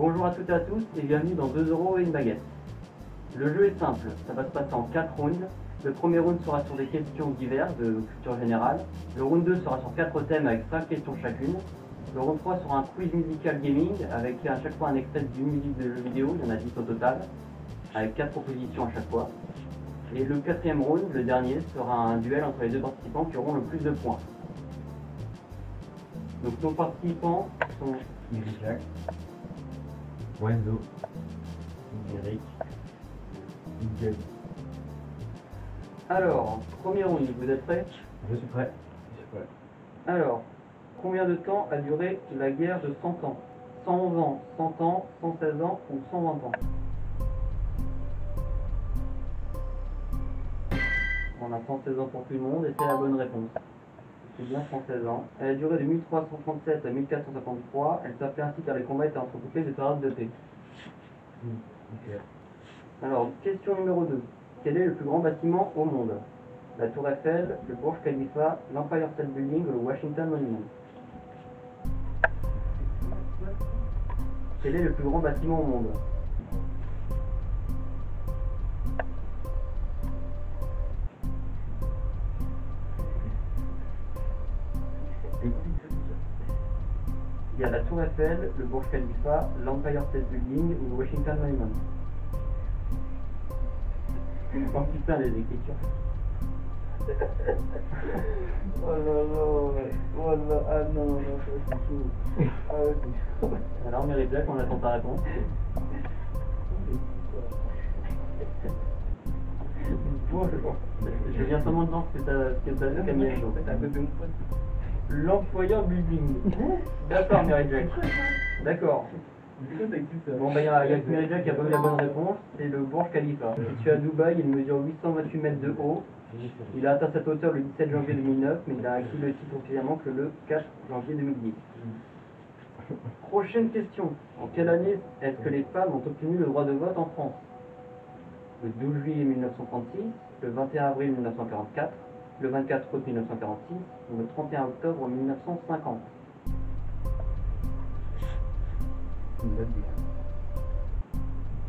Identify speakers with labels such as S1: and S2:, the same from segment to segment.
S1: Bonjour à toutes et à tous et bienvenue dans 2 € et une baguette. Le jeu est simple, ça va se passer en 4 rounds. Le premier round sera sur des questions diverses de culture générale. Le round 2 sera sur 4 thèmes avec 5 questions chacune. Le round 3 sera un quiz musical gaming avec à chaque fois un extrait d'une musique de jeu vidéo, il y en a 10 au total, avec 4 propositions à chaque fois. Et le quatrième round, le dernier, sera un duel entre les deux participants qui auront le plus de points. Donc nos participants sont
S2: Jack, Wenzo, Eric, Miguel.
S1: Alors, premier round, vous êtes prêts?
S2: Je suis prêt.
S1: Alors, combien de temps a duré la guerre de 100 ans? 111 ans, 100 ans, 116 ans ou 120 ans? On a 116 ans pour tout le monde et c'est la bonne réponse. C'est bien 116 ans. Elle a duré de 1337 à 1453. Elle s'appelait ainsi car les combats étaient entrecoupés de périodes de paix.
S2: Ok.
S1: Alors, question numéro 2. Quel est le plus grand bâtiment au monde? La Tour Eiffel, le Burj Khalifa, l'Empire State Building ou le Washington Monument? Quel est le plus grand bâtiment au monde? Il y a la Tour Eiffel, le Burj Khalifa, l'Empire State Building ou le Washington Monument. Oh putain, les écritures.
S3: Oh là, ah non, c'est chaud. Ah ouais, c'est chaud.
S1: Alors, Mary Jack, on attend ta réponse. Je viens seulement de voir ce que t'as mis à jour.
S3: T'as un peu de mon pote.
S1: L'employeur building. D'accord, Mary Jack. D'accord. Bon, bah, il y a Mary Jack qui a pas eu la bonne réponse. C'est le Burj Khalifa. Situé à Dubaï, il mesure 828 mètres de haut. Il a atteint cette hauteur le 17 janvier 2009, mais il a acquis le titre officiellement que le 4 janvier 2010. Prochaine question. En quelle année est-ce que les femmes ont obtenu le droit de vote en France? Le 12 juillet 1936, le 21 avril 1944, le 24 août 1946 ou le 31 octobre 1950?
S2: Une date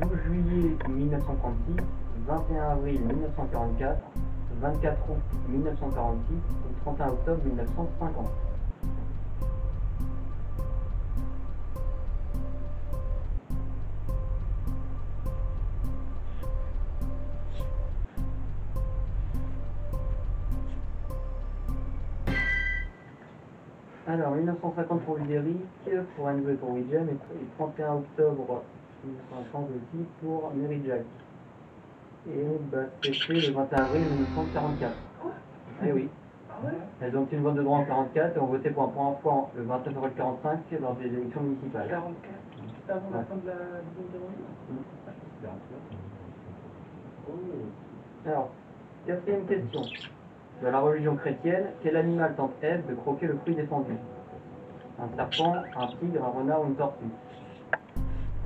S1: 12 juillet 1936, 21 avril 1944, 24 août 1946 ou 31 octobre 1950. Alors, 1950 pour Ulrich, pour Enzo et pour Widgem, et 31 octobre 1950 aussi pour Mary Jack. Et bah, c'était le 21 avril 1944. Eh oui. Elles ont obtenu le vote de droit en 44 et ont voté pour la première fois le 29 avril 45 lors des élections municipales.
S3: 44. C'était avant la fin de la Deuxième Guerre mondiale.
S1: Alors, quatrième question. De la religion chrétienne, quel animal tente Ève de croquer le fruit défendu? Un serpent, un tigre, un renard ou une tortue?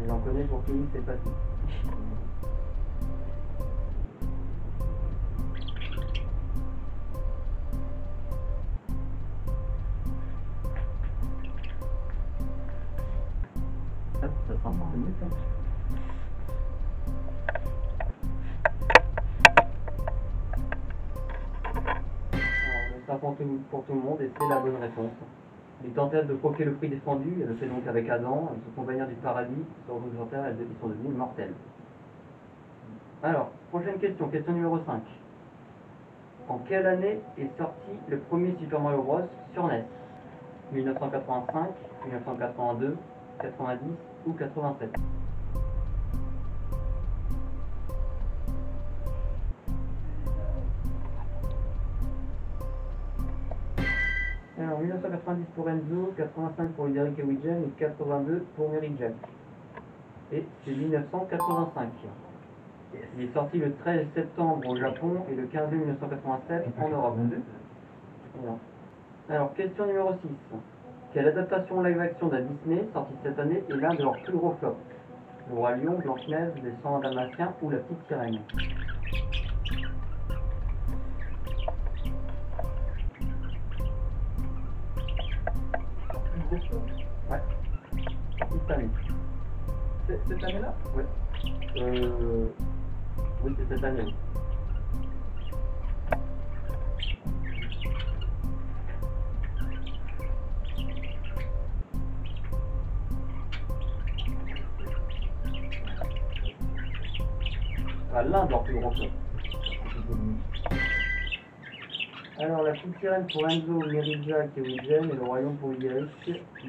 S1: Et j'en connais pour qui c'est facile. Hop, ça sera un mieux ça. Ça pour tout le monde et c'est la bonne réponse. Il tentait de croquer le fruit défendu, elle le fait donc avec Adam, elles se font bannir du paradis, sur le sur terre, elles sont devenues mortelles. Alors, prochaine question, question numéro 5. En quelle année est sorti le premier Super Mario Bros sur NES? 1985, 1982, 90 ou 87? Alors, 1990 pour Enzo, 85 pour Ulrich et Widgem et 82 pour Mary Jack. Et c'est 1985. Il est sorti le 13 septembre au Japon et le 15 mai 1987 en Europe. Voilà. Alors, question numéro 6. Quelle adaptation live-action de Disney sortie cette année est l'un de leurs plus gros flops? Le Roi Lion, Blanche-Neige, Les 100 Dalmatiens ou La Petite Sirène? Ouais. Cette année.
S3: Cette année-là?
S1: Ouais. Oui, c'est cette année. Ah, l'un de leurs plus grands clubs. Alors, la petite sirène pour Enzo, Merijack et Wigen, et le royaume pour Ygritte,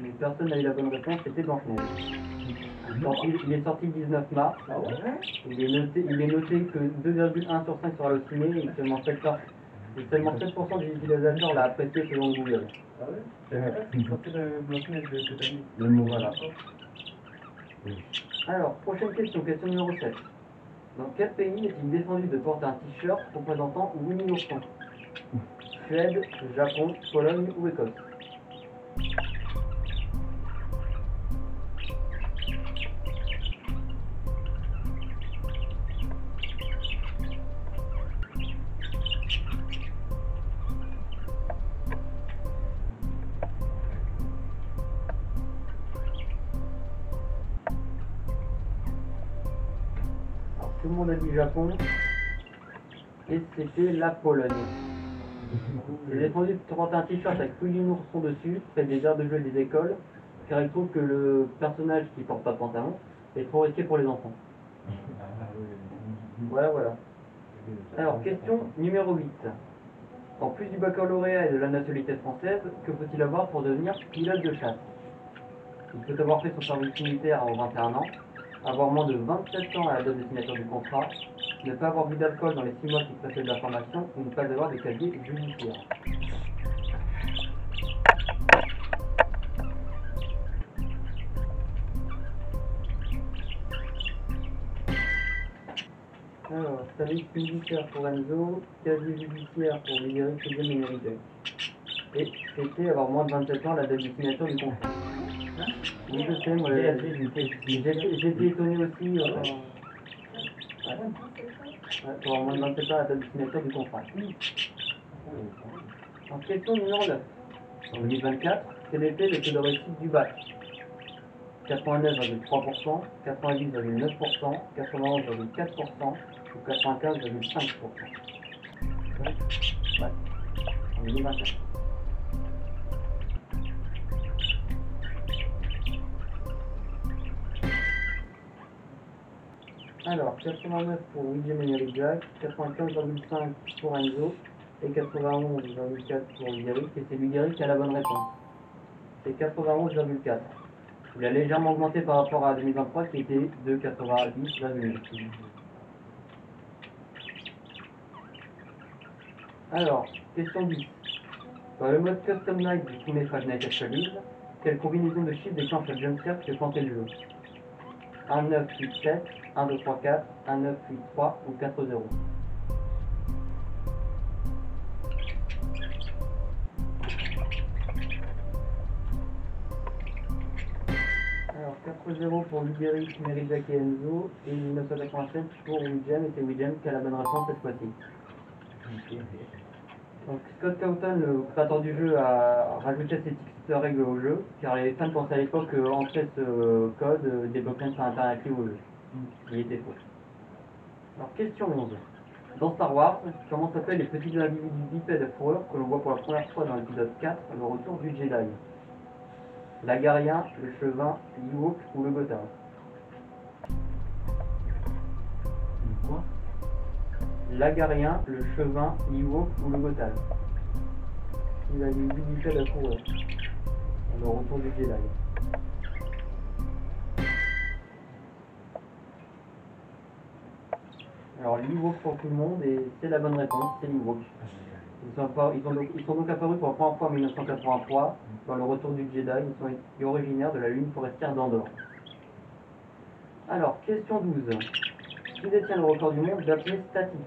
S1: mais personne n'a eu la bonne réponse, c'était Blanche-Neige. Il est sorti le 19 mars.
S3: Ah ouais?
S1: Il est noté que 2,1 sur 5 sera halluciné et seulement 7% des utilisateurs l'a apprécié selon Google.
S3: Ah ouais?
S2: C'est vrai.
S3: C'est sorti de Blanche-Neige de cette année.
S2: Le mot,
S1: Voilà.
S2: oui.
S1: Alors, prochaine question, question numéro 7. Dans quel pays est-il défendu de porter un t-shirt représentant Winnie l'ourson? Suède, Japon, Pologne ou Écosse? Alors, tout le monde a dit Japon et c'était la Pologne. Il est défendu de porter un t-shirt avec Winnie l'ourson dessus, fait des aires de jeu des écoles, car il trouve que le personnage qui porte pas de pantalon est trop risqué pour les enfants. Voilà, voilà. Alors, question numéro 8. En plus du baccalauréat et de la nationalité française, que faut-il avoir pour devenir pilote de chasse? Il faut avoir fait son service militaire avant 21 ans, avoir moins de 27 ans à la date de signature du contrat, ne pas avoir bu d'alcool dans les 6 mois qui précèdent la formation ou ne pas avoir de casier judiciaire. Alors, service militaire pour Enzo, casier judiciaire pour Ygritte et Merijack. Et c'était avoir moins de 27 ans à la date de signature du contrat. Oui, je sais, moi, j'étais étonné aussi. Ouais, pour avoir moins de 27 ans à la date de signature du contrat. En question numéro 9. En 2024, quel était le taux de réussite du bac? 89,3%, 90,9%, 91,4% ou 95,5%. Ouais, en 2024. Alors, 89 pour Wigen et Merijack, 95,5 pour Enzo et 91,4 pour Ygritte, et c'est Ygritte qui a la bonne réponse. C'est 91,4. Il a légèrement augmenté par rapport à 2023 qui était de 90,8. Alors, question 10. Dans le mode Custom Night du premier Five Nights at Freddy's, quelle combinaison de chiffres déclenche le jumpscare que planter le jeu? 1, 9, 8, 7, 1, 2, 3, 4, 1, 9, 8, 3 ou 4, 0. Alors 4-0 pour Ygritte, Merijack et Enzo, et 1987 pour Wigen, et c'est Wigen qui a la bonne réponse cette fois-ci. Donc Scott Cawthon, le créateur du jeu, a rajouté cette easter egg au jeu, car les fans pensaient à l'époque qu'entrer ce code débloquerait un interactif au jeu. Il était faux. Alors question 11. Dans Star Wars, comment s'appellent les petits individus bipèdes de fourrure que l'on voit pour la première fois dans l'épisode 4, le retour du Jedi? L'Agarien, le Chevin, l'Ewok ou le Gotham?
S2: Quoi?
S1: L'Agarien, le Chevin, l'Ewok ou le Gotham? Il a eu 8 bipèdes à fourrure. Le retour du Jedi. Alors l'Ewok pour tout le monde, et c'est la bonne réponse, c'est l'Ewok. Ils sont donc apparus pour la première fois en 1983 dans le retour du Jedi. Ils sont originaires de la lune forestière d'Andorre. Alors, question 12. Qui détient le record du monde d'apnée statique?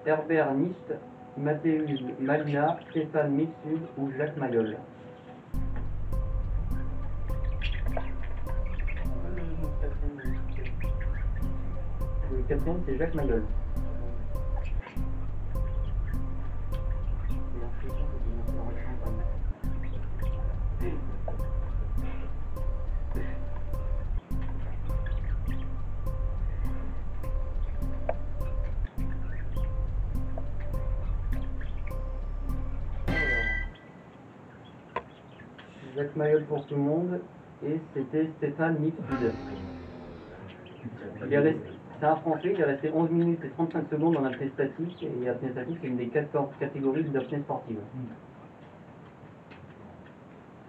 S1: Herbert Nist, Mathéus Malina, Stéphane Mitsud ou Jacques Mayol? Le quatrième, c'est Jacques Mayol. Jacques Mayol pour tout le monde. Et c'était Stéphane Mipsud. C'est un Français, il est resté 11 minutes et 35 secondes en apnée statique. Et apnée statique, c'est une des 4 catégories d'apnée sportive.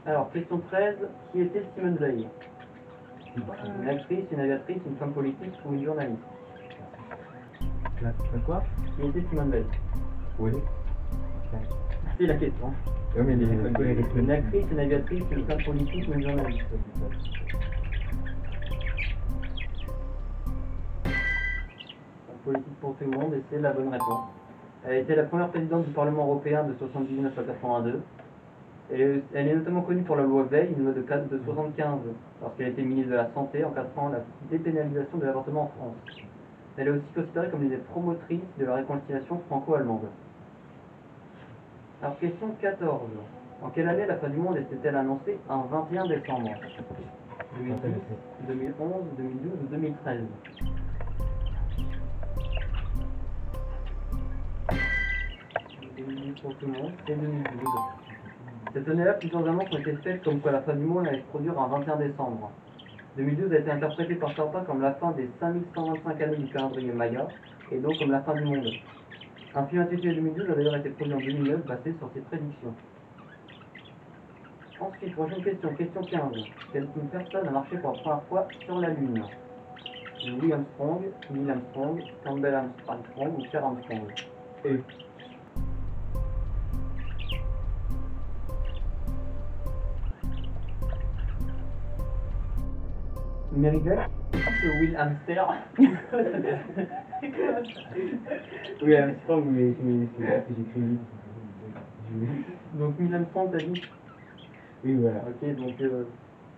S1: Alors, question 13. Qui était Simone Veil? Une actrice, une aviatrice, une femme politique ou une journaliste?
S2: La quoi?
S1: Qui était Simone Veil?
S2: Oui.
S1: C'est la question.
S2: Oui, mais
S1: Une actrice, une aviatrice, une femme politique ou une journaliste? Politique pour tout le monde, et c'est la bonne réponse. Elle a été la première présidente du Parlement européen de 79 à 82. Elle est notamment connue pour la loi Veil, une loi de 75, lorsqu'elle a été ministre de la Santé, encadrant la dépénalisation de l'avortement en France. Elle est aussi considérée comme l'une des promotrices de la réconciliation franco-allemande. Alors, question 14. En quelle année la fin du monde était-elle annoncée un 21 décembre? 2010, 2011, 2012 ou 2013? Pour tout le monde, c'est 2012. Cette année-là, plusieurs annonces ont été faites comme quoi la fin du monde allait se produire un 21 décembre. 2012 a été interprétée par certains comme la fin des 5125 années du calendrier Maya, et donc comme la fin du monde. Un film intitulé 2012 a d'ailleurs été produit en 2009 basé sur ces prédictions. Ensuite, prochaine question, question 15. Quelle personne a marché pour la première fois sur la Lune? Louis Armstrong, Neil Armstrong, Campbell Armstrong ou Cher Armstrong?
S2: Et
S1: Mary Jack? C'est Will Hamster.
S2: oui, Armstrong, mais c'est là que j'écris vite.
S1: Donc Neil Armstrong, t'as dit?
S2: Oui, voilà.
S1: Ok, donc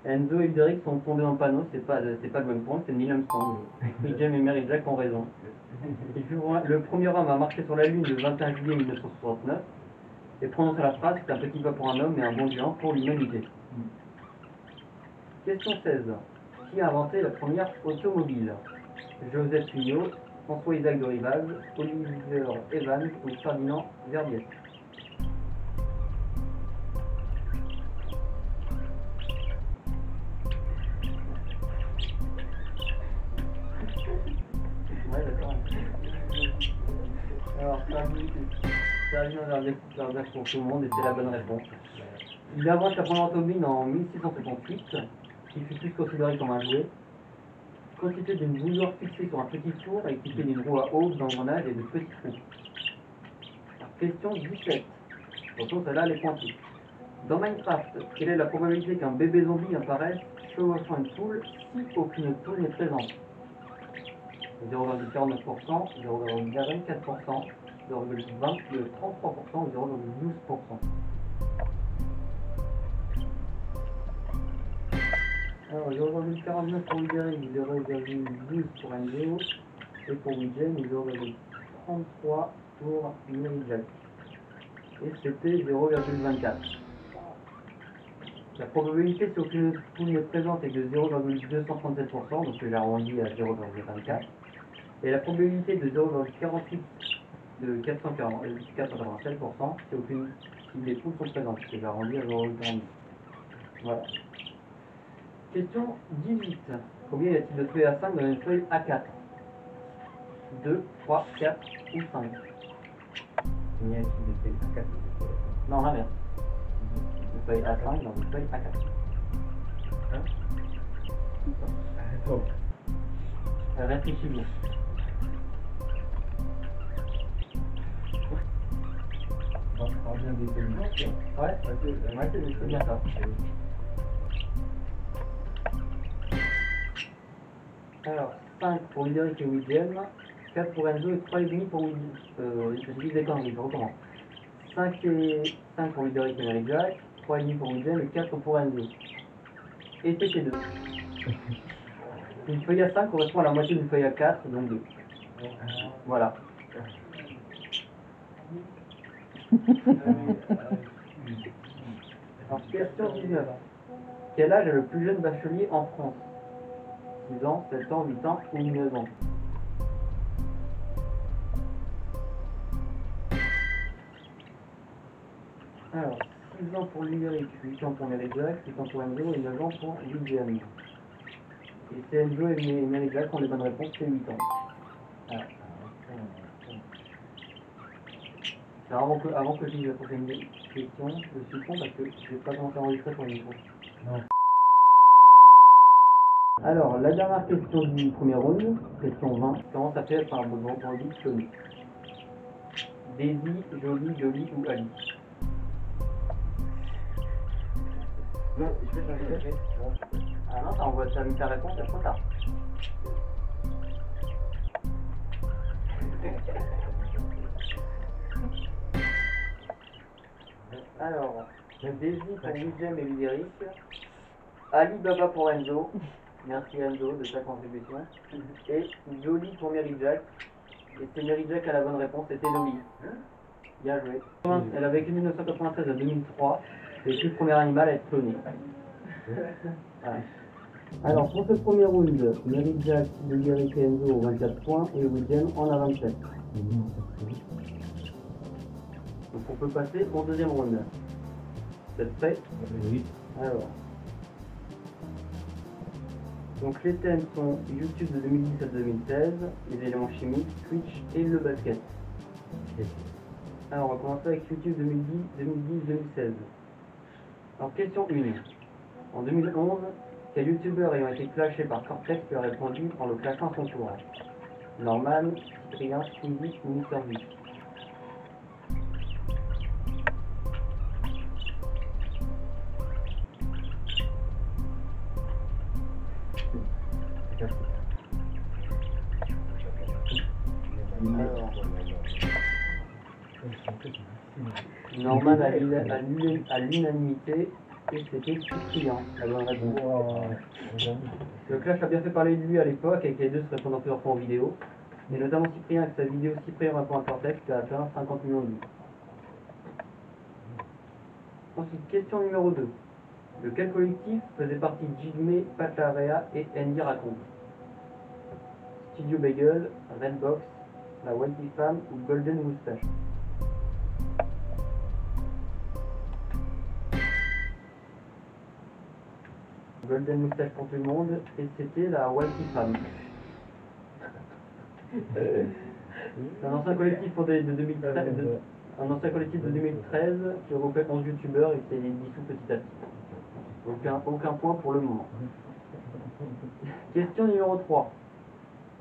S1: Enzo et Derek sont tombés dans le panneau, c'est pas le même point, c'est Neil Armstrong. Jim et Mary Jack ont raison. Et puis, le premier homme a marché sur la Lune le 21 juillet 1969 et prononce la phrase: c'est un petit pas pour un homme et un bon géant pour l'humanité. Question 16. Qui a inventé la première automobile? Joseph Pugnot, François-Isaac de Rivaz, Oliver Evans ou Ferdinand Verbier? Ouais, d'accord. Alors, Ferdinand Verbier pour tout le monde, et c'est la bonne réponse. Il invente la première automobile en 1658, qui fut plus considérée comme un jouet, constituée d'une bouilloire fixée sur un petit four et équipée d'une roue à eau, d'engrenage et de petits trous. Question 17. Attention, celle-là, elle est pointue. Dans Minecraft, quelle est la probabilité qu'un bébé zombie apparaisse chevauchant une poule si aucune poule n'est présente? 0,49%, 0,44%, 0,33% ou 0,12%. Alors 0,49 pour Ugaring, 0,12 pour Enzo, et pour Widgen, 0,33 pour Merijack. Et c'était 0,24. La probabilité si aucune poule n'est présente est de 0,237%, donc j'ai arrondi à 0,24. Et la probabilité de 0,48 de 487% si les poules sont présentes, j'ai arrondi à 0,42. Voilà. Question 18. Combien y a-t-il de feuilles A5 dans une feuille A4? 2, 3, 4 ou 5?
S2: Il y a des feuilles A4.
S1: Non, l'inverse. Une feuille A5 dans une feuille A4.
S2: Hein? Attends.
S1: Réfléchis bien.
S2: On parle bien des feuilles.
S1: Ouais, c'est bien ça. Alors, 5 pour Ugaring et Widgen, 4 pour Enzo et 3,5 pour Widgen. Je dis des conneries, je recommence. 5 pour Ugaring et Merijack, 3,5 pour Widgen et 4 pour Enzo. Et c'était 2. Une feuille A5 correspond à la moitié d'une feuille A4, donc 2. Voilà. Alors, question 19. Quel âge est le plus jeune bachelier en France? 6 ans, 7 ans, 8 ans ou 9 ans? Alors, 6 ans pour Lyric, 8 ans pour Mary Jack, 8 ans pour Enzo et 9 ans pour William. Et c'est Enzo et Mary Jack qui ont les bonnes réponses, c'est 8 ans. Voilà. Alors avant que je dise la prochaine question, je suis con parce que je vais pas commencer à enregistrer sur le micro.
S2: Non.
S1: Alors, la dernière question du premier round, question 20, comment ça fait par vendredi Sony? Daisy, Jolie ou Ali?
S3: Non, je vais changer.
S1: Ah non, t'as mis ta réponse, c'est trop tard. Alors, Daisy pour William et Lyric, Ali Baba pour Enzo, merci Enzo de ta contribution, et Jolie pour Mary Jack, et c'est Mary Jack à la bonne réponse, c'était Jolie. Bien joué. Elle a vécu de 1993 à 2003, c'est le premier animal à être cloné. Voilà. Alors pour ce premier round, Mary Jack, Lyric et Enzo ont 24 points et William en a 27. Donc on peut passer au deuxième round. Vous êtes prêts?
S2: Oui.
S1: Alors. Donc les thèmes sont YouTube de 2010 à 2016, les éléments chimiques, Twitch et le basket. Alors on va commencer avec YouTube 2010-2016. Alors question 1. En 2011, quel youtubeur ayant été clashé par Cortex lui a répondu en le clashant à son tour? Norman, Cyprien, Squeezie ou MrV? Norman à l'unanimité et c'était Cyprien, la bonne réponse. Le clash a bien fait parler de lui à l'époque, avec les deux se répondant plusieurs fois en vidéo, et notamment Cyprien avec sa vidéo Cyprien répond à Cortex qui a atteint 50 millions de vues. Ensuite, question numéro 2. De quel collectif faisait partie Jigme, Patlarea et Andy Raconte? Studio Bagel, Redbox, la Whitey Femme ou Golden Moustache? Golden Moustache pour tout le monde, et c'était la Whitey Femme. C'est un ancien collectif fondé de 2013, un ancien collectif de 2013 qui regroupait 11 youtubeurs et qui est dissous petit à petit. Aucun point pour le moment. Question numéro 3.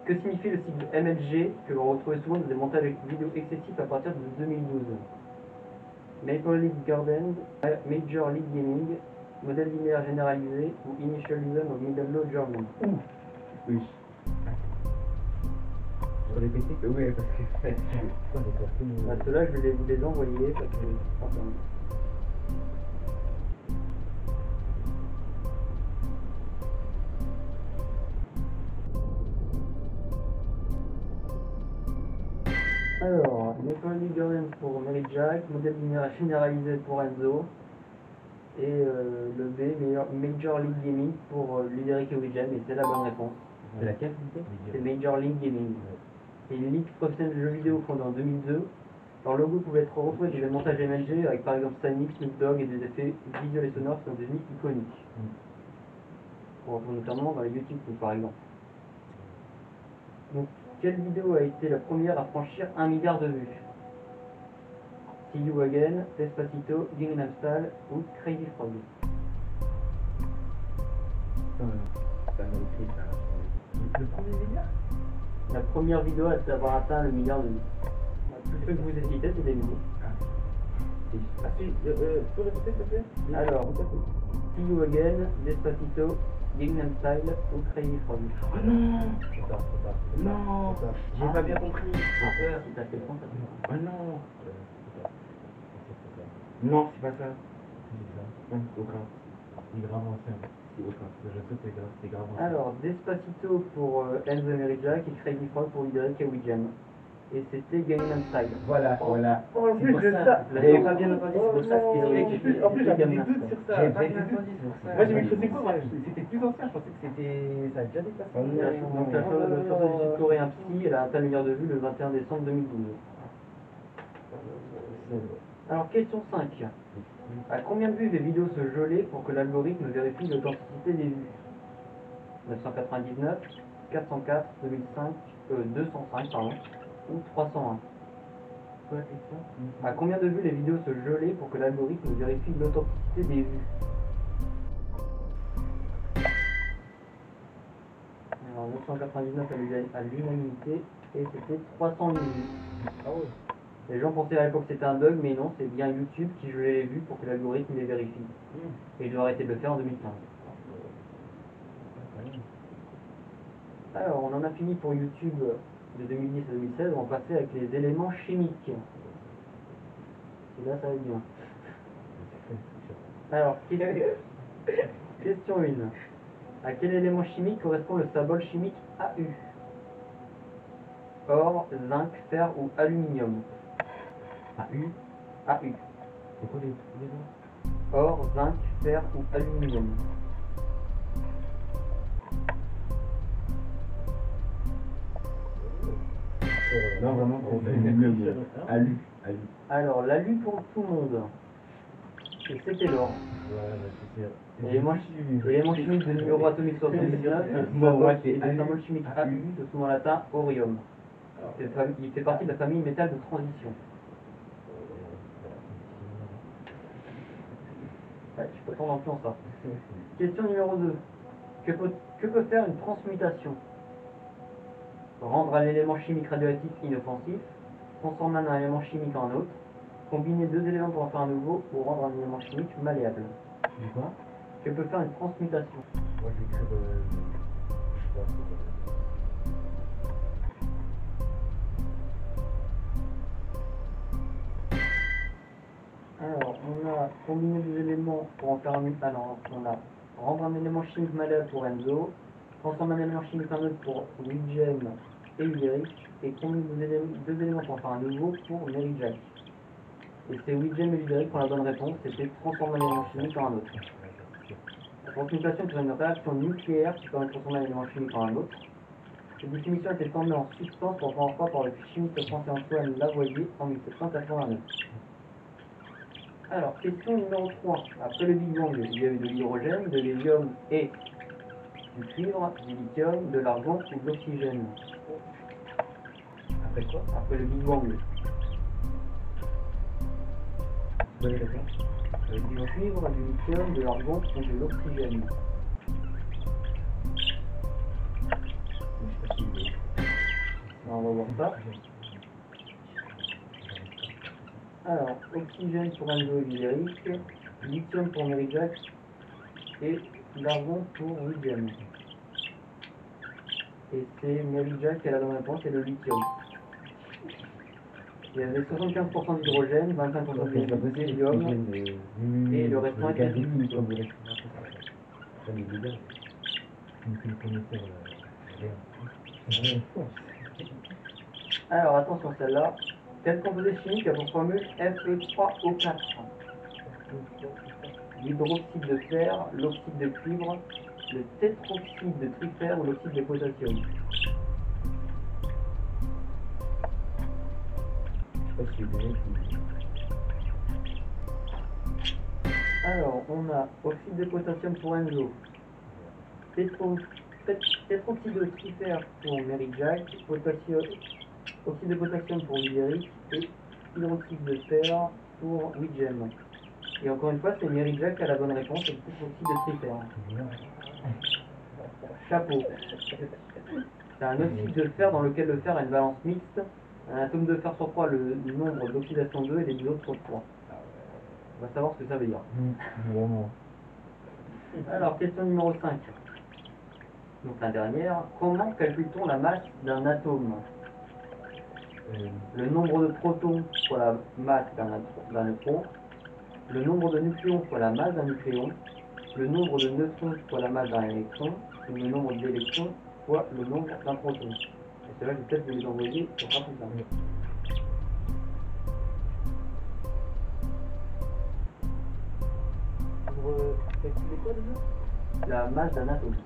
S1: Que signifie le sigle MLG que l'on retrouvait souvent dans des montages vidéo excessifs à partir de 2012? Maple Leaf Gardens, Major League Gaming, modèle linéaire généralisé ou Initialism of Middle Low German?
S2: Oui. Je vais répéter que oui, parce que
S1: Ceux-là, je vais vous les envoyer parce que alors, Maple Leaf Gardens pour Mary Jack, modèle linéaire généralisé pour Enzo, et le B, Major League Gaming pour Lyric et William, et c'est la bonne réponse.
S2: c'est laquelle?
S1: C'est Major League Gaming. C'est une ligue professionnelle de jeux vidéo fondée en 2002. Leur logo pouvait être retrouvé dans des montages MLG avec par exemple Sonic, Snoop Dogg et des effets visuels et sonores qui sont devenus iconiques. On retrouve notamment dans les YouTube par exemple. Donc, quelle vidéo a été la première à franchir 1 milliard de vues? See You Again, Despacito, Gangnam Style ou Crazy Frog?
S2: Le premier média?
S1: La première vidéo à avoir atteint le milliard de vues. Tous ceux que vous avez cités, c'est des vidéos.
S3: Ah si, tu peux répéter s'il te plaît?
S1: Alors, See You Again, Despacito, Gangnam Style ou Crazy Frog?
S3: Oh non!
S2: Trop tard.
S3: Non! J'ai pas bien compris.
S1: J'ai peur. T'as fait le point, ça?
S3: Oh non! Non, c'est pas ça. Non, aucun.
S2: Il est grave ancien.
S3: C'est aucun.
S2: Je sais, c'est grave ancien.
S1: Alors, Despacito pour Enzo et Mary Jack et Crazy Frog pour Lyric et William. Et c'était Gangnam Style.
S2: Voilà.
S3: Oh, en plus,
S2: pour
S3: je
S2: ça.
S3: ça.
S2: J'avais pas bien entendu, c'est pour ça
S3: Oh,
S2: que
S3: en plus, en plus, j'avais des
S1: Gangnam
S3: doutes
S1: Style.
S3: sur ça.
S2: J'avais
S3: Pas
S2: pas
S3: bien
S2: bien
S3: entendu.
S2: entendu, c'est pour ça.
S3: Moi, j'ai mis que c'est quoi? C'était plus ancien, je pensais que ça a déjà dépassé.
S1: Donc la chanteuse du sud-coréen Psy, elle a atteint le milliard de vues le 21 décembre 2012. Alors, question 5. À combien de vues les vidéos se gelaient pour que l'algorithme vérifie l'authenticité des vues? 999, 404, 2005, 205 pardon, ou 301.
S3: Quoi la question?
S1: À combien de vues les vidéos se gelaient pour que l'algorithme vérifie l'authenticité des vues? Alors 999 à l'unanimité et c'était 300 000 vues.
S3: Ah ouais.
S1: Les gens pensaient à l'époque que c'était un bug, mais non, c'est bien YouTube qui gelait les vues pour que l'algorithme les vérifie. Et ils ont arrêté de le faire en 2015. Alors, on en a fini pour YouTube de 2010 à 2016, on va passer avec les éléments chimiques. Et là, ça va être bien. Alors, question 1. À quel élément chimique correspond le symbole chimique AU? Or, zinc, fer ou aluminium?
S2: AU.
S1: AU.
S2: C'est quoi les noms?
S1: Or, zinc, fer ou aluminium?
S2: Non, vraiment, Alu. Alu.
S1: Alors, l'alu pour tout le monde. Et c'était l'or. Élément chimique de numéro atomique 79, et le symbole chimique AU de son nom latin aurium. Il fait partie de la famille métal de transition. Ouais, je peux t'en en ça. Question numéro 2. Que peut faire une transmutation? Rendre un élément chimique radioactif inoffensif, transformer un élément chimique en autre, combiner deux éléments pour en faire un nouveau, ou rendre un élément chimique malléable.
S2: Du quoi?
S1: Que peut faire une transmutation?
S3: Moi je vais écrire
S1: Alors, on a combiné des éléments pour en faire un autre. Alors, on a rendre un élément chimique malléable pour Enzo, transformer un élément chimique en autre pour Widgem et Ulrich, et combiner deux éléments pour en faire un nouveau pour Mary Jack. Et c'est Widgem et Ulrich qui ont la bonne réponse, c'était transformer un élément chimique en un autre. La transmutation est une réaction nucléaire qui permet de transformer un élément chimique en un autre. Cette définition a été formée en substance pour prendre fois par le chimiste français Antoine Lavoisier en 1789. Alors, question numéro 3. Après le Big Bang, il y a eu de l'hydrogène, de l'hélium et du cuivre, du lithium, de l'argon ou de l'oxygène.
S3: Après quoi?
S1: Après le Big Bang.
S3: Vous avez réponse?
S1: Du cuivre, du lithium, de l'argon ou de l'oxygène.
S3: Je sais pas si vous avez.
S1: On va voir ça. Alors, oxygène pour Enzo et Ulrich, lithium pour Mary Jack et l'argon pour Widgem. Et c'est Mary Jack qui a la bonne réponse, c'est le lithium. Il y avait 75% d'hydrogène, 25% d'hélium, et le restant était du lithium. Alors attention celle-là. Quel composé chimique a pour formule Fe3O4? L'hydroxyde de fer, l'oxyde de cuivre, le tétroxyde de trifère ou l'oxyde de potassium? Alors, on a oxyde de potassium pour Enzo, tétroxyde de trifère pour Mary Jack, oxyde de potassium pour Ulrich et hydroxyde de fer pour Widgem. Et encore une fois, c'est Mary Jack qui a la bonne réponse, c'est le tétroxyde de trifère. Chapeau. C'est un oxyde de fer dans lequel le fer a une valence mixte. Un atome de fer sur 3, le nombre d'oxydation 2 et les autres sur 3. On va savoir ce que ça veut dire.
S2: Vraiment.
S1: Alors, question numéro 5. Donc la dernière. Comment calcule-t-on la masse d'un atome? Le nombre de protons fois la masse d'un neutron, le nombre de nucléons fois la masse d'un nucléon, le nombre de neutrons fois la masse d'un électron, et le nombre d'électrons fois le nombre d'un proton. Et cela, je vais peut-être vous les envoyer, ce sera plus simple.
S3: Pour calculer quoi déjà?
S1: La masse d'un atome.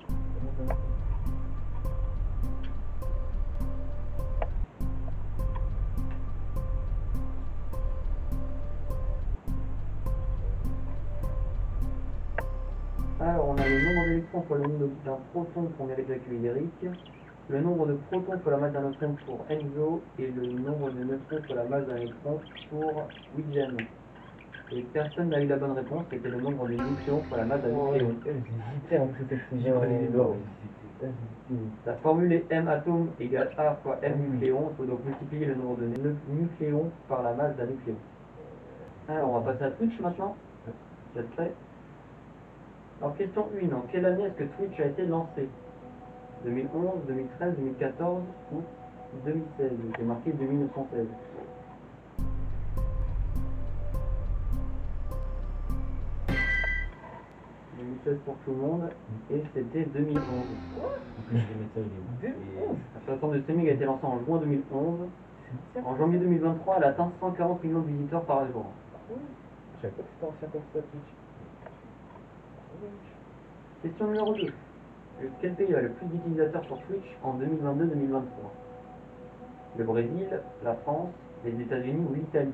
S1: Alors, on a le nombre d'électrons pour le nombre d'un proton pour Mary-Jack et Eric, le nombre de protons pour la masse d'un neutron pour Enzo, et le nombre de neutrons pour la masse d'un électron pour Widgen. Et personne n'a eu la bonne réponse, c'était le nombre de nucléons pour la masse d'un nucléon.
S3: J'hésitais entre ces
S2: J'ai pris les bords.
S1: La formule est M atome égale A fois M nucléon. Il faut donc multiplier le nombre de nucléons par la masse d'un nucléon. Alors, on va passer à Twitch maintenant. Vous êtes prêts? Alors, question 1. En quelle année est-ce que Twitch a été lancé? 2011, 2013, 2014 ou 2016? J'ai marqué 1916. 2016 pour tout le monde, et c'était 2011. La plateforme de streaming a été lancée en juin 2011. En janvier 2023, elle atteint 140 millions de visiteurs par jour.
S3: Je savais pas que c'était ancien comme ça, Twitch.
S1: Question numéro 2. Quel pays a le plus d'utilisateurs sur Twitch en 2022-2023? Le Brésil, la France, les États-Unis ou l'Italie?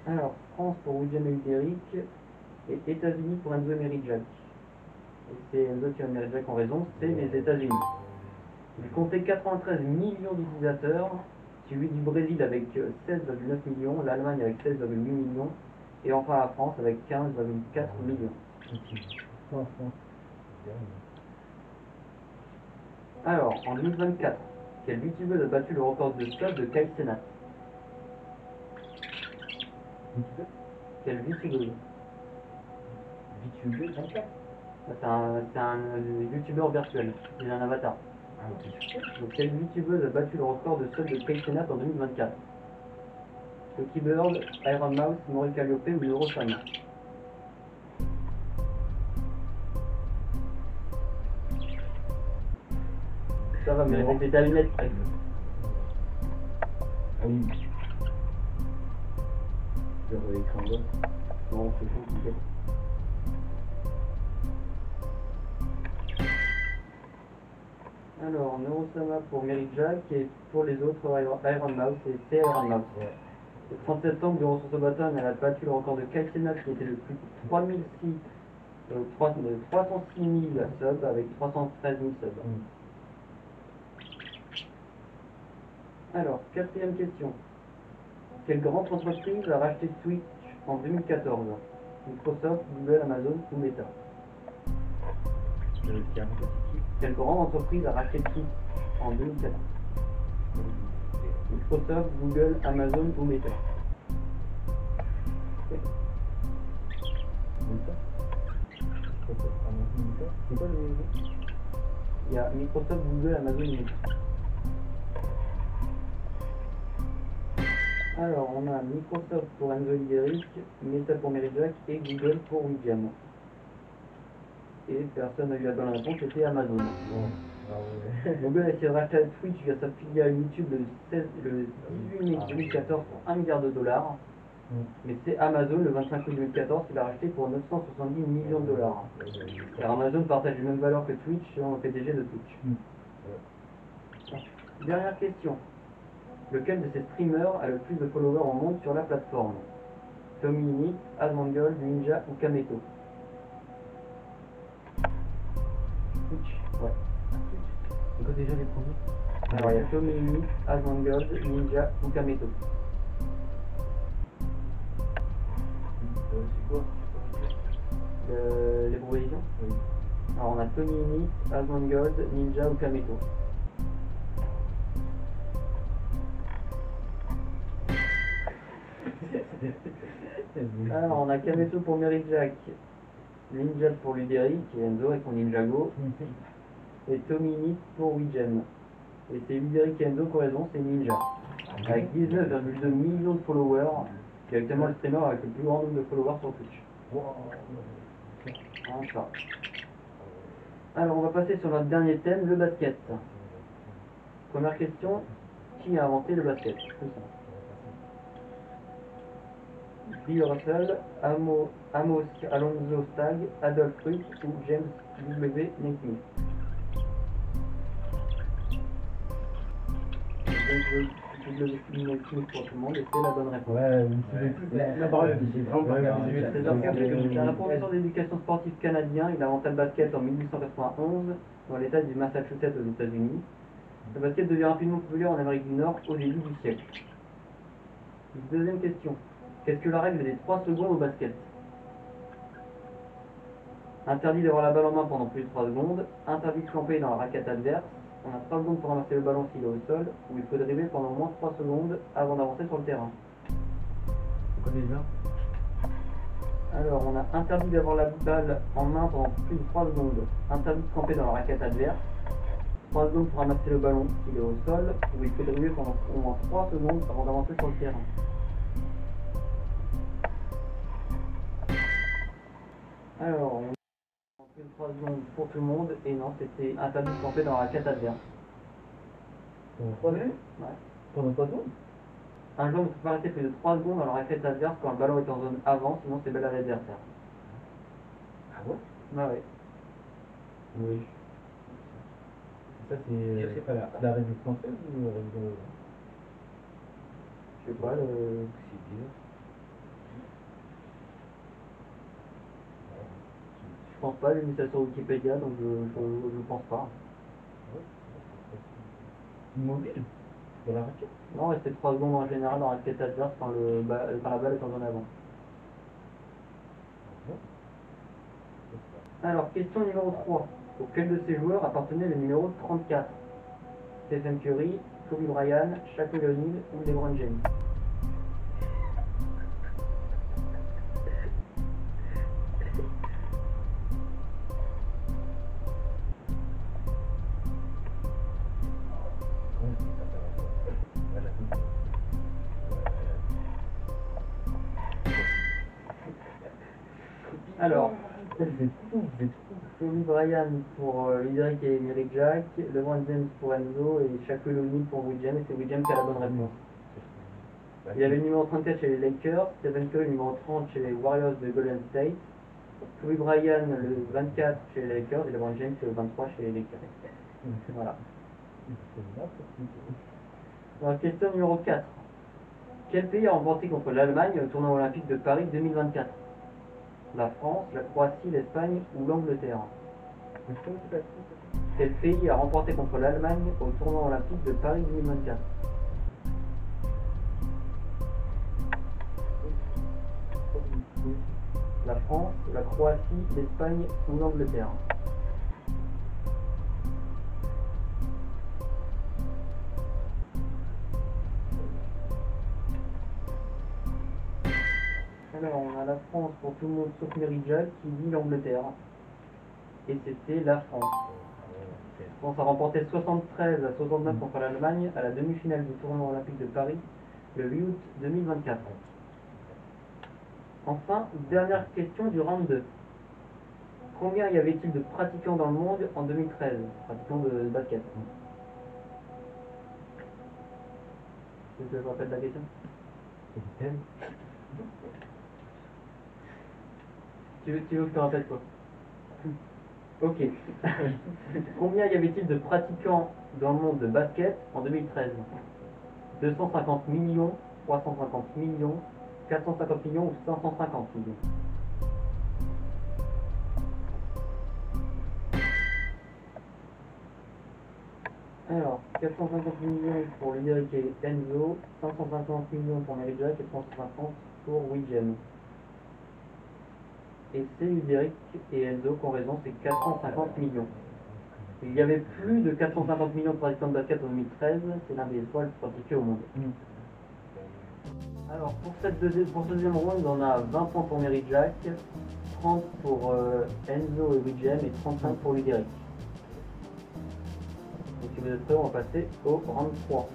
S1: Alors, France pour William et Eric, et États-Unis pour Enzo et Mary-Jack. Et c'est Enzo qui et Mary-Jack en raison, c'est les États-Unis. Il comptait 93 millions d'utilisateurs, suivi du Brésil avec 16,9 millions, l'Allemagne avec 16,8 millions, et enfin la France avec 15,4 millions. Alors, en 2024, quel youtubeuse a battu le record de sub de Kai Cenat? Quelle youtubeuse?
S3: VTuber 24.
S1: C'est un youtubeur virtuel, il a un avatar. Donc quelle youtubeuse a battu le record de sub de Kai Cenat en 2024? Lucky Bird, Iron Mouse, Maurice Calliope ou Eurosana? Ça va, mais avec des lunettes.
S2: Ah oui. Sur l'écran là.
S1: Bon, c'est compliqué. Alors, Neurosama pour Mary-Jack et pour les autres Iron Mouse, et c'est Iron Mouse.
S2: Ouais.
S1: Le 30 septembre, durant son subathon, elle a battu le record de Kai Cenat qui était le plus 306 000 subs avec 313 000 subs. Alors, quatrième question. Quelle grande entreprise a racheté Twitch en 2014? Microsoft, Google, Amazon ou Meta? Quelle grande entreprise a racheté Twitch en 2014? Microsoft, Google, Amazon ou Meta?
S3: C'est quoi le...
S1: Il y a Microsoft, Google, Amazon et Meta. Alors, on a Microsoft pour Enzo et Eric, Meta pour Mary-Jack et Google pour William. Et personne n'a eu la bonne réponse, c'était Amazon. Google a essayé de racheter Twitch via sa filiale YouTube le 18 mai 2014 pour 1 milliard de dollars. Mais c'est Amazon le 25 mai 2014 qui l'a racheté pour 970 millions de dollars. Car Amazon partage les mêmes valeurs que Twitch selon le PDG de Twitch. Dernière question. Lequel de ces streamers a le plus de followers au monde sur la plateforme? Tommy Init, Asmongold, Ninja ou Kameto? Twitch, ouais.
S2: C'est quoi déjà les premiers?
S1: Alors il y a Tommy Init, Asmongold, Ninja ou Kameto.
S2: C'est quoi?
S1: Les propositions?
S2: Oui.
S1: Alors on a Tommy Init, Asmongold, Ninja ou Kameto. Alors on a Kameto pour Mary-Jack, Ninja pour Luderic et Enzo avec son Ninjago, et Tommy Init pour Widgen. Et c'est Luderic et Enzo qui ont raison, c'est Ninja. Avec 19,2 millions de followers, qui est actuellement le streamer avec le plus grand nombre de followers sur Twitch. Enfin. Alors on va passer sur notre dernier thème, le basket. Première question, qui a inventé le basket? Tout ça. Bill Russell, Amos Alonzo Stagg, Adolph Ruiz ou James W. Naismith? double smooth pour tout le monde et c'est la bonne réponse.
S2: Ouais, la parole, j'ai vraiment pas regardé.
S1: C'est un professeur d'éducation sportive canadien. Il a inventé le basket en 1891 dans l'état du Massachusetts aux États-Unis. Le basket devient rapidement populaire en Amérique du Nord au début du siècle. Deuxième question. Qu'est-ce que la règle des 3 secondes au basket? Interdit d'avoir la balle en main pendant plus de 3 secondes. Interdit de camper dans la raquette adverse. On a 3 secondes pour ramasser le ballon s'il est au sol. Ou il faut dribbler pendant au moins 3 secondes avant d'avancer sur le terrain.
S2: On connaît bien.
S1: Alors, on a interdit d'avoir la balle en main pendant plus de 3 secondes. Interdit de camper dans la raquette adverse. 3 secondes pour ramasser le ballon s'il est au sol. Ou il faut dribbler pendant au moins 3 secondes avant d'avancer sur le terrain. Alors, on a plus de 3 secondes pour tout le monde. Et non, c'était interdit de camper dans la raquette adverse.
S2: Pendant 3 secondes?
S1: Ouais.
S2: Pendant 3 secondes?
S1: Un joueur ne peut pas rester plus de 3 secondes dans la raquette adverse quand le ballon est en zone avant, sinon c'est balle à l'adversaire.
S2: Ah bon?
S1: Ah ouais.
S2: Oui. Ça, c'est pas la règle française ou la règle.
S1: Je sais pas,
S2: C'est bizarre.
S1: je pense pas, j'ai mis ça sur Wikipédia, donc je pense pas.
S2: Immobile? Dans la raquette?
S1: Non, rester 3 secondes en général dans la raquette adverse quand la balle est en zone avant. Alors, question numéro 3. Auquel de ces joueurs appartenait le numéro 34? Stephen Curry, Kobe Bryant, Shaquille O'Neal ou LeBron James? Alors, Kobe Bryant pour Lyric et Mary Jack, LeBron James pour Enzo et Shaquille O'Neal pour Will et c'est Will qui a la bonne réponse. Il y avait le numéro 34 chez les Lakers, Stephen Curry le numéro 30 chez les Warriors de Golden State, Kobe Bryant le 24 chez les Lakers et LeBron James le 23 chez les Lakers. Voilà. Alors, question numéro 4. Quel pays a remporté contre l'Allemagne au tournoi olympique de Paris 2024? La France, la Croatie, l'Espagne ou l'Angleterre? Quel pays a remporté contre l'Allemagne au tournoi olympique de Paris 2024? La France, la Croatie, l'Espagne ou l'Angleterre? Alors, on a la France pour tout le monde sauf Mary Jack qui dit l'Angleterre. Et c'était la France. La France a remporté 73 à 69 contre l'Allemagne à la demi-finale du tournoi olympique de Paris le 8 août 2024. Enfin, dernière question du round 2. Combien y avait-il de pratiquants dans le monde en 2013? Pratiquants de basket. Est-ce que je rappelle la question? Tu veux que je te rappelle quoi? Ok. Combien y avait-il de pratiquants dans le monde de basket en 2013? 250 millions, 350 millions, 450 millions ou 550 millions? Alors, 450 millions pour Lyric et Enzo, 550 millions pour Mary Jack et 350 pour William. Et c'est Lyric et Enzo qui ont raison, c'est 450 millions. Il y avait plus de 450 millions de pratiquants de basket en 2013, c'est l'un des étoiles pratiquées au monde. Alors pour ce deuxième round, on a 20 points pour Mary Jack, 30 pour Enzo et William et 35 pour Lyric. Donc si vous êtes prêts, on va passer au round 3.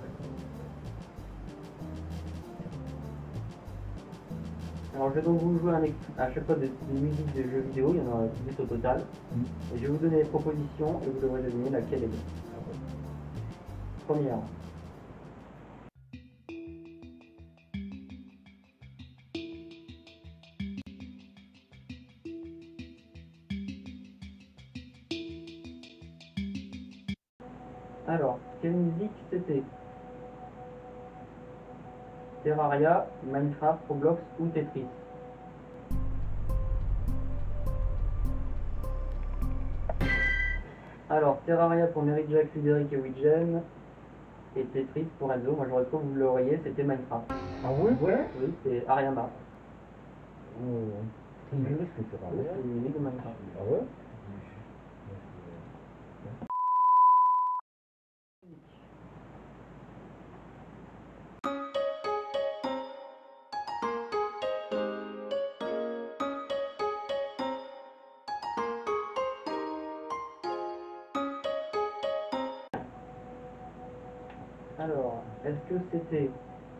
S1: Alors je vais donc vous jouer à chaque fois des musiques de jeux vidéo, il y en a 10 au total. Et je vais vous donner les propositions et vous devrez deviner laquelle est bonne. Première. Alors, quelle musique c'était? Terraria, Minecraft, Roblox ou Tetris. Alors, Terraria pour Mary Jack, Frédéric et Widgen. Et Tetris pour Enzo. Moi j'aurais cru que vous l'auriez, c'était Minecraft.
S2: Ah ouais? Ouais.
S1: Oui, c'est Ariama.
S2: Oh. C'est une musique que c'est pas
S1: Oui,
S2: vrai.
S1: c'est une musique de Minecraft.
S2: Ah ouais?
S1: Alors, est-ce que c'était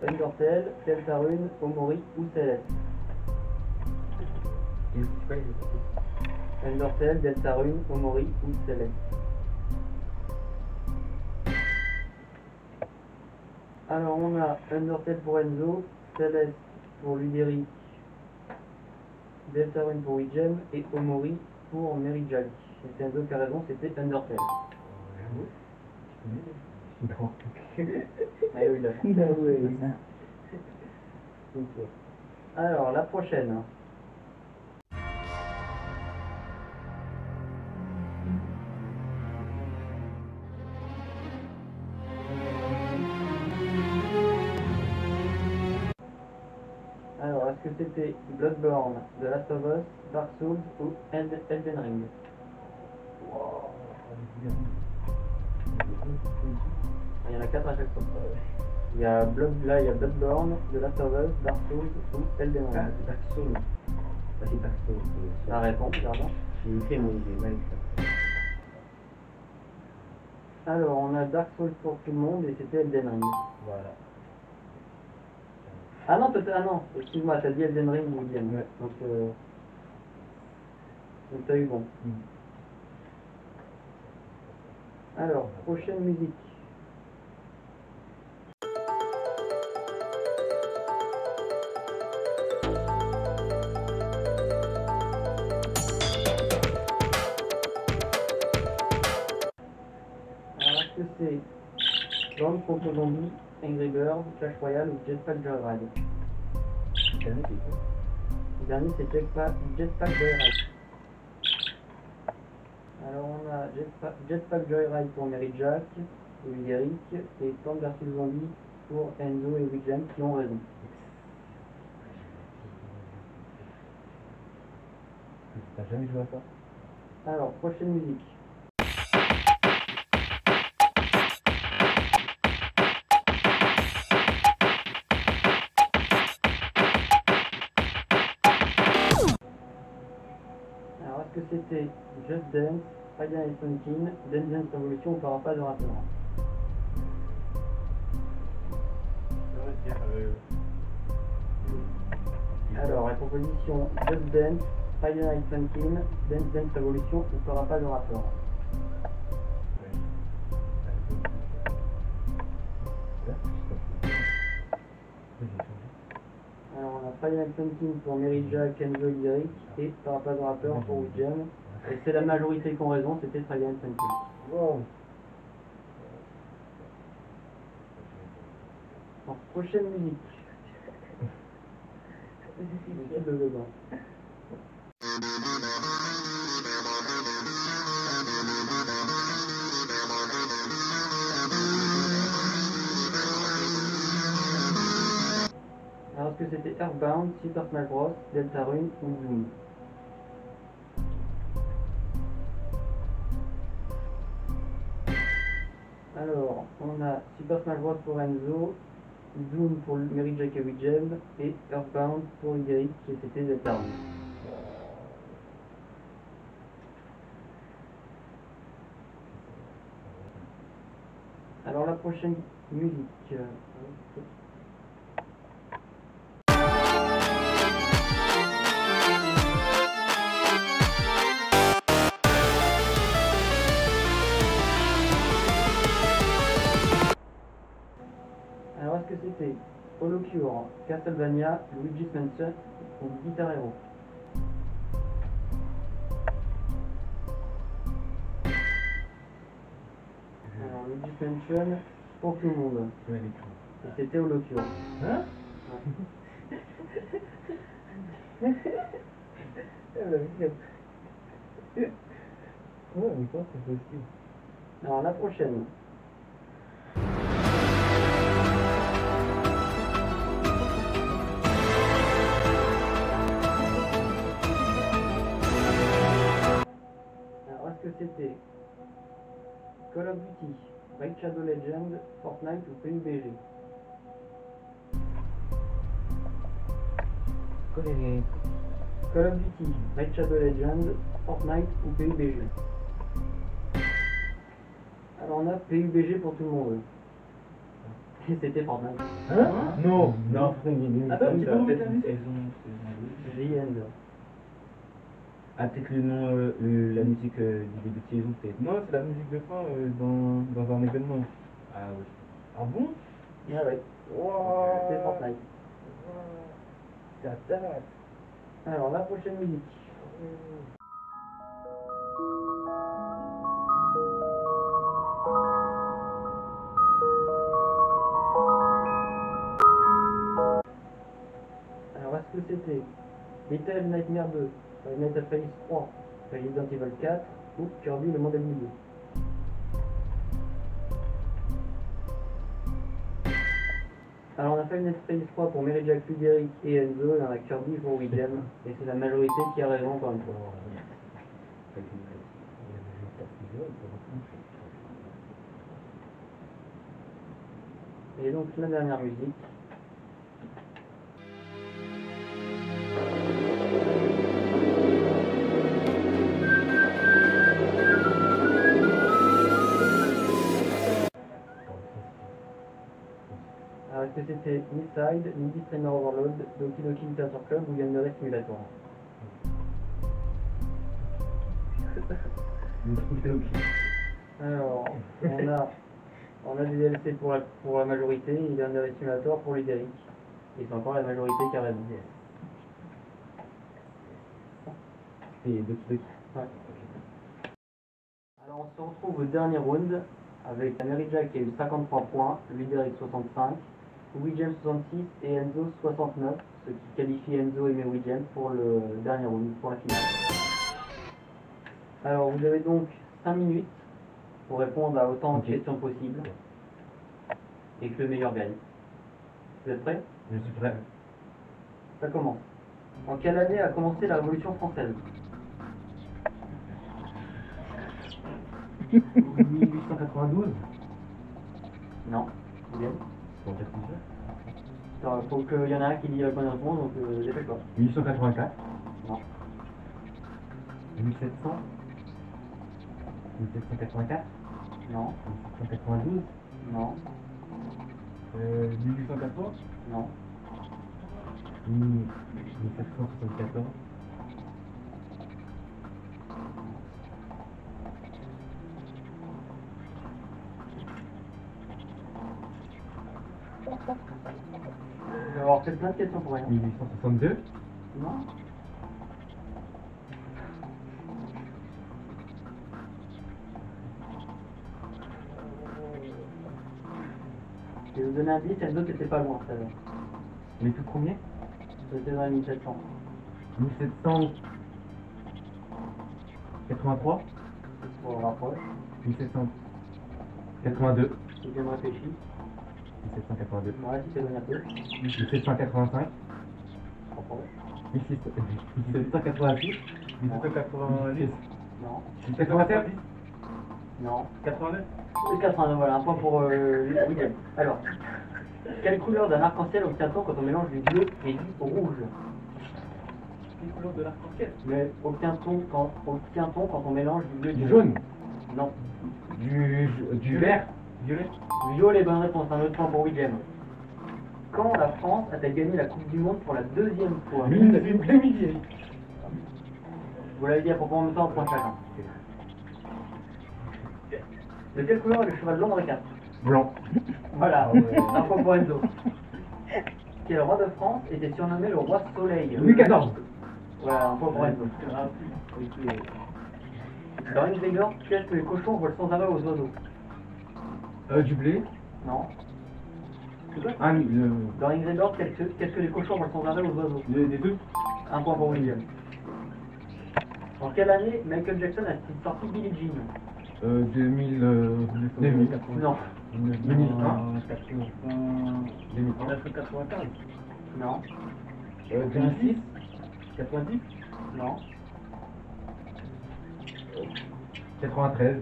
S1: Undertale, Deltarune, Omori ou Celeste? Undertale, Deltarune, Omori ou Celeste? Alors on a Undertale pour Enzo, Celeste pour Luderic, Deltarune pour Widgem et Omori pour Mary Jack. Et c'est Enzo qui a raison, c'était Undertale.
S2: Non.
S1: Ah oui, là.
S3: Il a joué.
S1: Ok. Alors la prochaine. Alors, est-ce que c'était Bloodborne, The Last of Us, Dark Souls ou Elden Ring? Il y en a 4 à chaque fois. Il y a là, il y a Bloodborne, The Last of Us, Dark Souls ou Elden Ring.
S3: Ah, Dark Souls. Ah, c'est Dark Souls.
S1: La réponse, clairement.
S3: J'ai fait mon idée, Minecraft.
S1: Alors, on a Dark Souls pour tout le monde et c'était Elden Ring.
S2: Voilà.
S1: Ah non, peut-être, ah non, excuse-moi, t'as dit Elden Ring ou William.
S2: Ouais.
S1: Donc t'as eu bon.
S2: Mm.
S1: Alors, prochaine musique. Alors, est-ce que c'est Plants contre Zombies, Angry Birds, Clash Royale ou Jetpack Joyride? Le dernier c'est Jetpack Joyride. Alors on a Jetpack Joyride pour Mary Jack et Eric et Plants vs Zombies pour Enzo et Widgem qui ont raison.
S2: T'as jamais joué à ça?
S1: Alors, prochaine musique. Alors, est-ce que c'était Just Dance, Friday Night Funkin', Dance Dance Revolution ou Parappa de rappeur? Alors, la proposition Just Dance, Friday Night Funkin', Dance Dance Revolution ou Parappa de rappeur? Alors, on a Friday Night Funkin' pour Mary Jack, Enzo et Eric et Parappa de rappeur pour Widgem. Et c'est la majorité qui ont raison, c'était Friday Night Funkin'.
S2: Wow.
S1: Alors, prochaine musique. Musique de dedans. Alors, est-ce que c'était Earthbound, Super Smash Bros, Deltarune ou Doom? Alors, on a Super Smash Bros pour Enzo, Doom pour Mary Jack et Widgem et Earthbound pour Eric et c'était Deltarune. Alors la prochaine musique. Alors est-ce que c'était Holocure, Castlevania, Luigi's Mansion ou Guitar Hero? Alors Luigi's Mansion pour tout le monde. Et c'était Holocure.
S2: Hein? Ouais, mais quoi, c'est possible.
S1: Alors la prochaine. Alors est-ce que c'était Call of Duty, Raid Shadow Legends, Fortnite ou PUBG?
S2: Quoi les...
S1: Call of Duty, Raid Shadow Legends, Fortnite ou PUBG? Alors on a PUBG pour tout le monde. Et c'était Fortnite.
S2: Hein? Non, non, c'est une
S3: Attends, tu peux
S2: saison,
S3: remettre la musique
S2: saison 2.
S1: The End.
S2: Ah, peut-être le nom, la musique du début de saison, peut-être. Non, c'est la musique de fin dans un événement. Ah oui. Ah bon?
S1: Ah ouais,
S3: Wow.
S1: c'est Fortnite.
S3: Ça date.
S1: Alors la prochaine musique. Alors est-ce que c'était Little Nightmare 2, Five Nights at Freddy's 3, Resident Evil 4 ou Kirby le monde à milieu? Alors on a Five Nights at Freddy's 3 pour Mary Jack, Frédéric et Enzo, et on a Kirby pour Willem, et c'est la majorité qui a raison encore une fois. Et donc la dernière musique. Alors est-ce que c'était Inside, Indie Streamer Overload, Doki Doki Literature Club ou Yandere Simulator? Alors, on a des DLC pour la majorité et Yandere Simulator pour les Derrick. Et c'est encore la majorité qui a raison.
S2: C'est Doki Doki.
S1: Ouais. Alors on se retrouve au dernier round avec Mary Jack qui a eu 53 points, lui Derrick 65, Louis James 66 et Enzo 69, ce qui qualifie Enzo et Louis James pour le dernier round, pour la finale. Alors vous avez donc 5 minutes pour répondre à autant de questions possibles et que le meilleur gagne. Vous êtes prêts?
S2: Je suis prêt.
S1: Ça commence. En quelle année a commencé la Révolution française?
S2: 1892.
S1: Non. William?
S2: Bon, peut-être que
S1: Alors, faut qu'il y en a un qui dit la bonne réponse, donc dépêche-toi.
S2: 1884.
S1: Non.
S2: 1700. 1784.
S1: Non.
S2: 1792.
S1: Non.
S2: 1880.
S1: Non.
S2: 1774.
S1: Je vais avoir fait plein de questions pour rien.
S2: 1862.
S1: Non. Je vais vous donner un indice, et d'autres n'étaient pas loin, ça.
S2: Les tout premiers.
S1: C'était dans les 1700.
S2: 1783.
S1: On le rapproche.
S2: 1782.
S1: J'ai bien réfléchi.
S2: 1782.
S1: Ouais, si c'est donné un peu.
S2: 1785.
S1: Je rapproche.
S2: 1786. 1790.
S1: Non.
S2: 1787.
S1: Non.
S2: 89.
S1: 89, voilà, un point pour William. Alors, quelle couleur d'un arc-en-ciel obtient-on quand on mélange du bleu et du rouge?
S3: Les couleurs de l'arc-en-ciel.
S1: Mais obtient-on quand on mélange du bleu et
S2: Du
S1: du
S2: jaune.
S1: rouge? Non.
S2: Du vert. Violet.
S1: Violet, bonne réponse, un autre point pour William. Quand la France a-t-elle gagné la Coupe du Monde pour la deuxième fois?
S2: 2008.
S1: Vous l'avez dit à propos en même temps, un point chacun. De quelle couleur est le cheval blanc dans les 4?
S2: Blanc.
S1: Voilà, un point pour Enzo. Quel roi de France était surnommé le roi Soleil?
S2: Louis XIV.
S1: Voilà, un point pour Enzo. Dans une Végor, qu'est-ce que les cochons volent sans arrêt aux oiseaux?
S2: Du blé.
S1: Non.
S2: Ah,
S1: Dans Ingrid, qu'est-ce que les cochons mangent sans arrêt aux oiseaux?
S2: des deux.
S1: Un point pour William. En quelle année Michael Jackson a-t-il sorti Billie Jean?
S2: 2000.
S1: Non.
S2: 2001.
S3: 1995.
S1: Non.
S2: 2006. 90.
S1: Non.
S2: 93.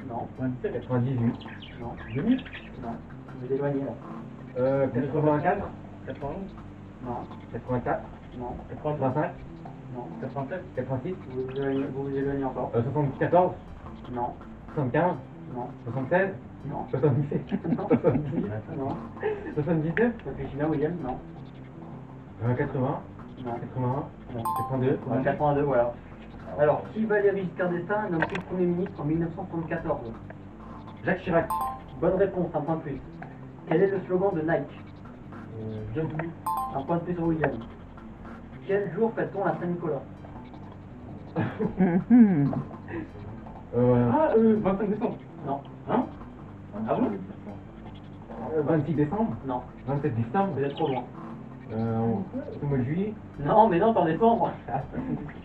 S1: Non.
S2: 98.
S1: Non.
S2: 2000.
S1: Non. Vous éloignez là.
S2: 84.
S3: 91.
S1: Non.
S2: 84.
S1: Non.
S2: 85.
S1: Non.
S3: 87.
S2: 86.
S1: Vous éloignez encore.
S2: 74.
S1: Non.
S2: 75.
S1: Non.
S2: 76.
S1: Non.
S2: 77.
S1: Non.
S2: 78.
S1: Non.
S2: 79.
S1: Réfléchis bien, William. Non.
S2: 80.
S1: Non.
S2: 81.
S1: Non.
S2: 82.
S1: 82, voilà. Alors, qui Valéry Giscard d'Estaing nomme tout Premier ministre en 1974?
S2: Jacques Chirac.
S1: Bonne réponse, un point de plus. Quel est le slogan de Nike?
S3: John Smith.
S1: Un point de plus sur William. Quel jour fête-t-on la Saint-Nicolas?
S2: 25 décembre.
S1: Non.
S2: Hein? Ah bon 26 décembre.
S1: Non.
S2: 27 décembre.
S1: Vous êtes trop loin.
S2: Au mois de juillet.
S1: Non, mais non, t'en décembre.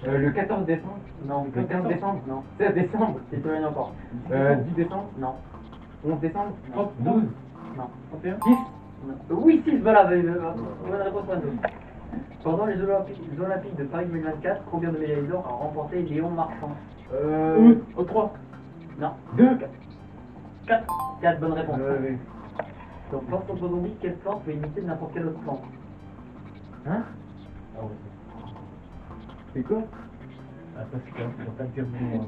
S2: Le 14 décembre.
S1: Non.
S2: Le 15 décembre.
S1: Non.
S2: 16 décembre.
S1: C'est éloigné encore.
S2: 10 décembre.
S1: Non.
S2: 11 décembre.
S1: Non.
S2: 12.
S1: Non.
S3: 31.
S2: 10.
S1: Oui, 6, voilà. Bonne réponse, Mando. Pendant les Olympiques de Paris 2024, combien de médailles d'or a remporté Léon Marchand?
S3: 3.
S1: Non.
S2: 2.
S1: 4. 4, bonne réponse.
S2: Oui.
S1: Donc, plante autonomique, quelle plante peut imiter n'importe quelle autre plante?
S2: Hein?
S3: Ah ouais.
S2: C'est quoi?
S3: Ah, ça c'est pas dire bon.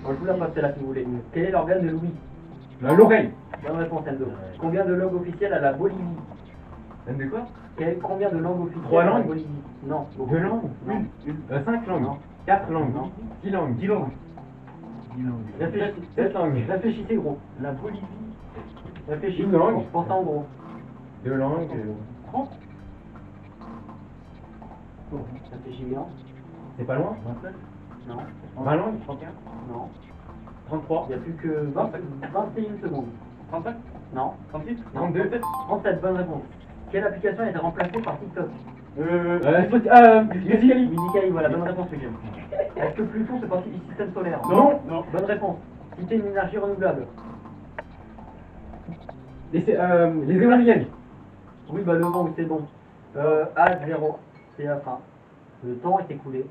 S1: Bon, je vous la passe là si vous voulez. Quel est l'organe de l'ouïe?
S2: L'oreille.
S1: Bonne réponse, Enzo. Combien de langues officielles a la Bolivie?
S2: De quoi?
S1: Combien de langues officielles
S2: 3
S1: a la
S2: langues?
S1: Bolivie? Non.
S2: 2 langues?
S1: Non.
S2: 5 langues?
S1: Non.
S2: 4 langues?
S1: Non.
S2: 6 langues? 10 langues?
S1: Réfléchissez,
S2: 7 langues?
S1: réfléchissez gros.
S3: La Bolivie.
S1: Réfléchissez.
S2: Une langue.
S1: Pensez en gros.
S2: 2 langues?
S3: 30.
S1: Réfléchis bien.
S2: C'est pas loin?
S3: 29.
S1: Non.
S2: 20 langues?
S3: 31.
S1: Non.
S2: 33?
S1: Il n'y a plus que 21 secondes.
S3: 35.
S1: Non.
S3: 36.
S2: 32?
S1: 37, bonne réponse. Quelle application a été remplacée par TikTok? Musicali, voilà, bonne réponse, William. Est-ce que Pluton fait partie du système solaire?
S2: Non.
S1: Bonne réponse. Citez une énergie renouvelable.
S2: Les éoliennes.
S1: Oui, bah le vent, oui, c'est bon. A0, c'est la fin. Le temps est écoulé.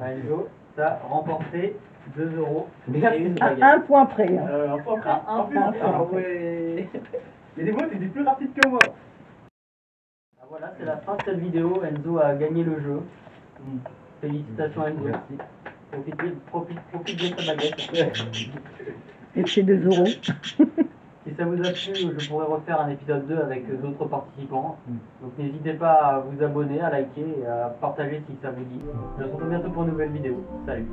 S1: Enzo, t'as remporté 2 euros
S2: Déjà,
S1: et une
S4: À
S1: baguette.
S4: un point près. Hein.
S3: Un point près.
S1: À un
S3: En plus,
S1: point
S3: ah
S1: près.
S3: ouais. Il y a des mots, t'es plus rapide que moi.
S1: Ah, voilà, c'est la fin de cette vidéo. Enzo a gagné le jeu. Félicitations Enzo. Profite de ta baguette.
S4: Et c'est 2 euros.
S1: Si ça vous a plu, je pourrais refaire un épisode 2 avec d'autres participants. Donc n'hésitez pas à vous abonner, à liker et à partager si ça vous dit. Je se retrouve bientôt pour une nouvelle vidéo. Salut.